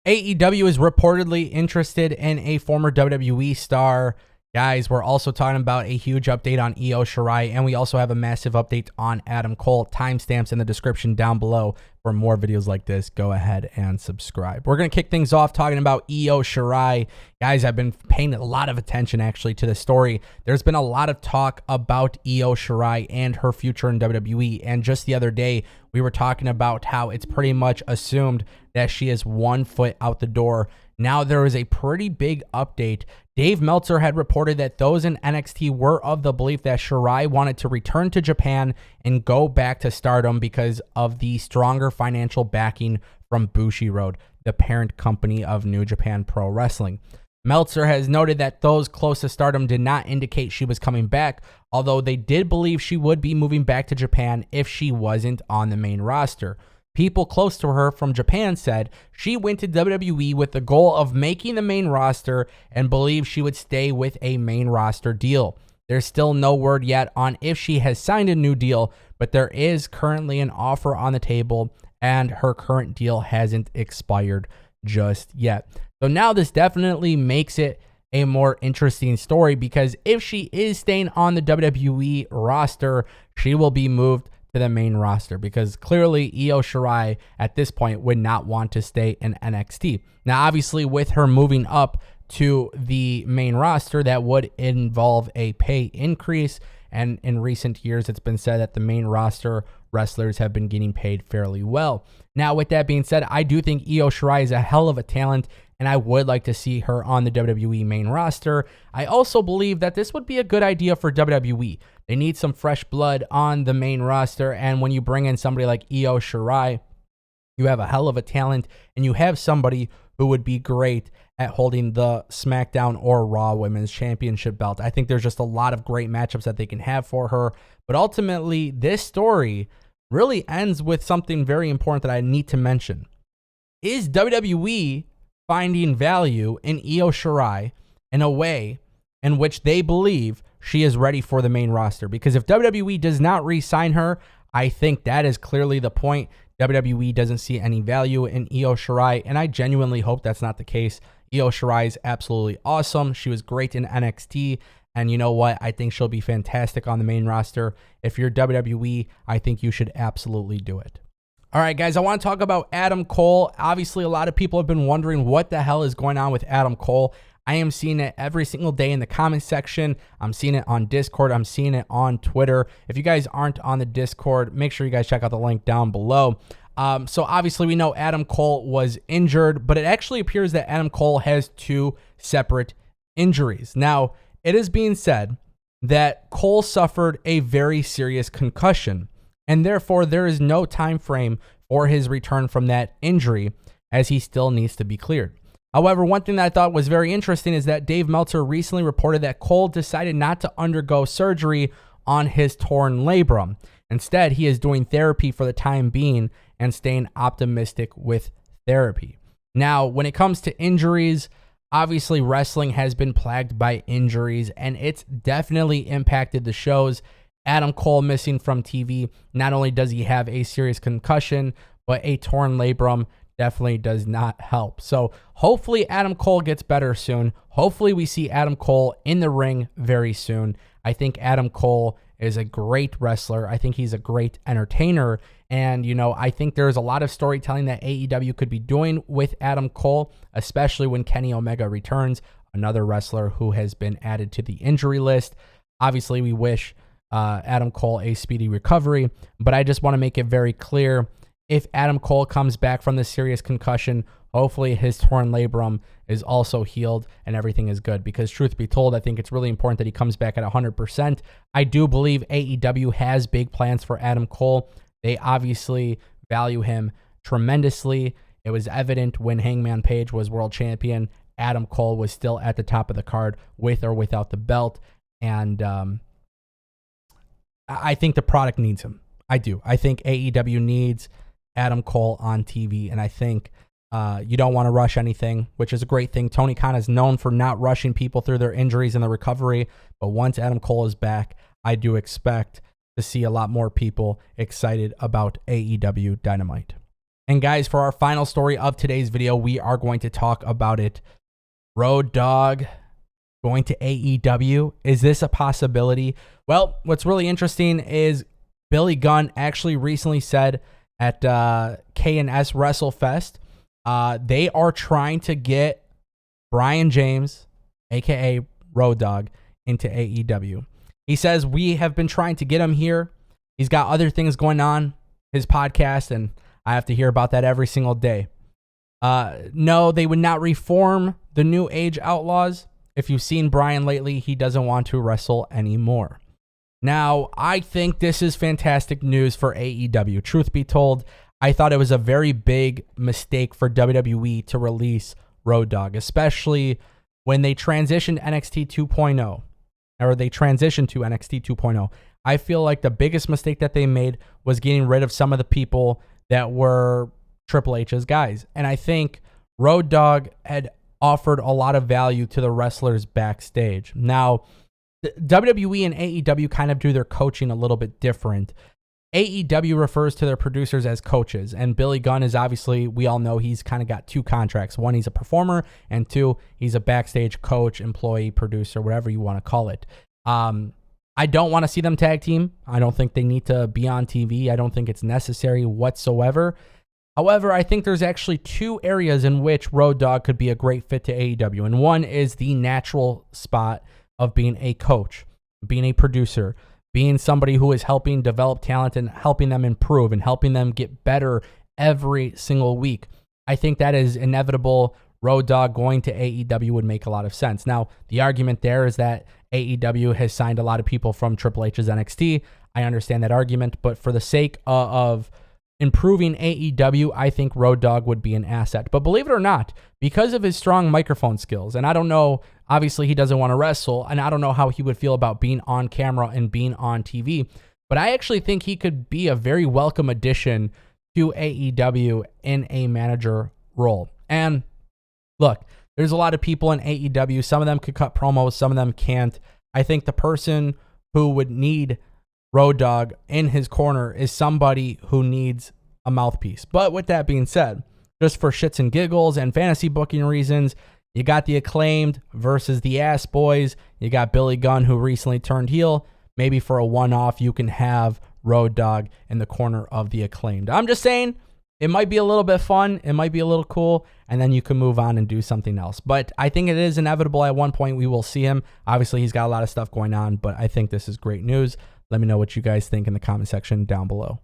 AEW is reportedly interested in a former WWE star. Guys, we're also talking about a huge update on Io Shirai, and we also have a massive update on Adam Cole. Timestamps in the description down below for more videos like this. Go ahead and subscribe. We're going to kick things off talking about Io Shirai. Guys, I've been paying a lot of attention actually to the story. There's been a lot of talk about Io Shirai and her future in WWE, and just the other day, we were talking about how it's pretty much assumed that she is 1 foot out the door. Now there is a pretty big update. Dave Meltzer had reported that those in NXT were of the belief that Shirai wanted to return to Japan and go back to Stardom because of the stronger financial backing from Bushiroad, the parent company of New Japan Pro Wrestling. Meltzer has noted that those close to Stardom did not indicate she was coming back, although they did believe she would be moving back to Japan if she wasn't on the main roster. People close to her from Japan said she went to WWE with the goal of making the main roster and believed she would stay with a main roster deal. There's still no word yet on if she has signed a new deal, but there is currently an offer on the table and her current deal hasn't expired just yet. So now this definitely makes it a more interesting story because if she is staying on the WWE roster, she will be moved to the main roster because clearly Io Shirai at this point would not want to stay in NXT. Now, obviously, with her moving up to the main roster, that would involve a pay increase. And in recent years, it's been said that the main roster wrestlers have been getting paid fairly well. Now, with that being said, I do think Io Shirai is a hell of a talent, and I would like to see her on the WWE main roster. I also believe that this would be a good idea for WWE. They need some fresh blood on the main roster, and when you bring in somebody like Io Shirai, you have a hell of a talent, and you have somebody who would be great at holding the SmackDown or Raw Women's Championship belt. I think there's just a lot of great matchups that they can have for her, but ultimately, this story really ends with something very important that I need to mention. Is WWE finding value in Io Shirai in a way in which they believe she is ready for the main roster? Because if WWE does not re-sign her, I think that is clearly the point. WWE doesn't see any value in Io Shirai, and I genuinely hope that's not the case. Io Shirai is absolutely awesome. She was great in NXT, and you know what? I think she'll be fantastic on the main roster. If you're WWE, I think you should absolutely do it. All right, guys, I want to talk about Adam Cole. Obviously, a lot of people have been wondering what the hell is going on with Adam Cole. I am seeing it every single day in the comment section. I'm seeing it on Discord. I'm seeing it on Twitter. If you guys aren't on the Discord, make sure you guys check out the link down below. So obviously we know Adam Cole was injured, but it actually appears that Adam Cole has 2 separate injuries. Now, it is being said that Cole suffered a very serious concussion, and therefore there is no time frame for his return from that injury, as he still needs to be cleared. However, one thing that I thought was very interesting is that Dave Meltzer recently reported that Cole decided not to undergo surgery on his torn labrum. Instead, he is doing therapy for the time being and staying optimistic with therapy. Now, when it comes to injuries, obviously wrestling has been plagued by injuries, and it's definitely impacted the shows. Adam Cole missing from TV, not only does he have a serious concussion, but a torn labrum definitely does not help. So hopefully Adam Cole gets better soon. Hopefully we see Adam Cole in the ring very soon. I think Adam Cole is a great wrestler. I think he's a great entertainer. And, you know, I think there's a lot of storytelling that AEW could be doing with Adam Cole, especially when Kenny Omega returns, another wrestler who has been added to the injury list. Obviously, we wish Adam Cole a speedy recovery, but I just want to make it very clear, if Adam Cole comes back from this serious concussion, hopefully his torn labrum is also healed and everything is good. Because truth be told, I think it's really important that he comes back at 100%. I do believe AEW has big plans for Adam Cole. They obviously value him tremendously. It was evident when Hangman Page was world champion. Adam Cole was still at the top of the card with or without the belt. And I think the product needs him. I do. I think AEW needs Adam Cole on TV, and I think you don't want to rush anything, which is a great thing. Tony Khan is known for not rushing people through their injuries and the recovery, but once Adam Cole is back, I do expect to see a lot more people excited about AEW Dynamite. And guys, for our final story of today's video, we are going to talk about it. Road Dogg going to AEW. Is this a possibility? Well, what's really interesting is Billy Gunn actually recently said at K&S WrestleFest, they are trying to get Brian James, aka Road Dogg, into AEW. He says, we have been trying to get him here. He's got other things going on, his podcast, and I have to hear about that every single day. No, they would not reform the New Age Outlaws. If you've seen Brian lately, he doesn't want to wrestle anymore. Now, I think this is fantastic news for AEW. Truth be told, I thought it was a very big mistake for WWE to release Road Dogg, especially when they transitioned NXT 2.0, or they transitioned to NXT 2.0. I feel like the biggest mistake that they made was getting rid of some of the people that were Triple H's guys. And I think Road Dogg had offered a lot of value to the wrestlers backstage. Now, WWE and AEW kind of do their coaching a little bit different. AEW refers to their producers as coaches, and Billy Gunn is obviously, we all know he's kind of got two contracts. One, he's a performer, and two, he's a backstage coach, employee, producer, whatever you want to call it. I don't want to see them tag team. I don't think they need to be on TV. I don't think it's necessary whatsoever. However, I think there's actually two areas in which Road Dogg could be a great fit to AEW, and one is the natural spot of being a coach, being a producer, being somebody who is helping develop talent and helping them improve and helping them get better every single week. I think that is inevitable. Road Dogg going to AEW would make a lot of sense. Now, the argument there is that AEW has signed a lot of people from Triple H's NXT. I understand that argument, but for the sake of improving AEW, I think Road Dogg would be an asset. But believe it or not, because of his strong microphone skills, and I don't know, obviously he doesn't want to wrestle, and I don't know how he would feel about being on camera and being on TV, but I actually think he could be a very welcome addition to AEW in a manager role. And look, there's a lot of people in AEW. Some of them could cut promos, some of them can't. I think the person who would need Road Dogg in his corner is somebody who needs a mouthpiece. But with that being said, just for shits and giggles and fantasy booking reasons, you got the Acclaimed versus the Ass Boys. You got Billy Gunn, who recently turned heel. Maybe for a one-off, you can have Road Dogg in the corner of the Acclaimed. I'm just saying, it might be a little bit fun. It might be a little cool. And then you can move on and do something else. But I think it is inevitable at one point we will see him. Obviously, he's got a lot of stuff going on, but I think this is great news. Let me know what you guys think in the comment section down below.